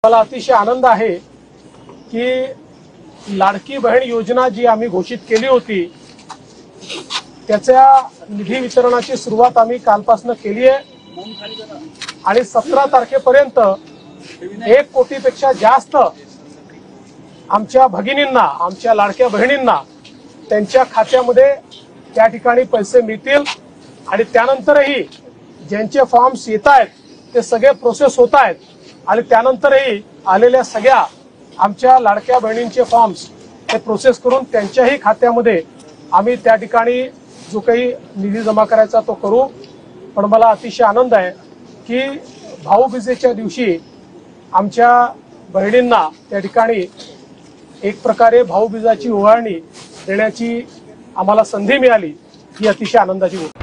मला अतिशय आनंद आहे की लाडकी बहीण योजना जी आम्ही घोषित केली होती त्याच्या निधी वितरणाची सुरुवात आम्ही कालपासून केली आहे आणि 17 तारखेपर्यंत 1 कोटीपेक्षा जास्त आमच्या भगिनींना, आमच्या लाडक्या बहिणींना त्यांच्या खात्यामध्ये त्या ठिकाणी पैसे मिळतील आणि त्यानंतरही ज्यांचे फॉर्म्स येत आहेत ते सगळे प्रोसेस होत आहेत आणि त्यानंतरही आलेल्या सगळ्या आमच्या लाडक्या बहिणींचे फॉर्म्स ते प्रोसेस करून त्यांच्याही खात्यामध्ये आम्ही त्या ठिकाणी जो काही निधी जमा करायचा तो करू। पण मला अतिशय आनंद आहे की भाऊबीजेच्या दिवशी आमच्या बहिणींना त्या ठिकाणी एक प्रकारे भाऊबीजाची ओवाळणी देण्याची आम्हाला संधी मिळाली ही अतिशय आनंदाची गोष्ट।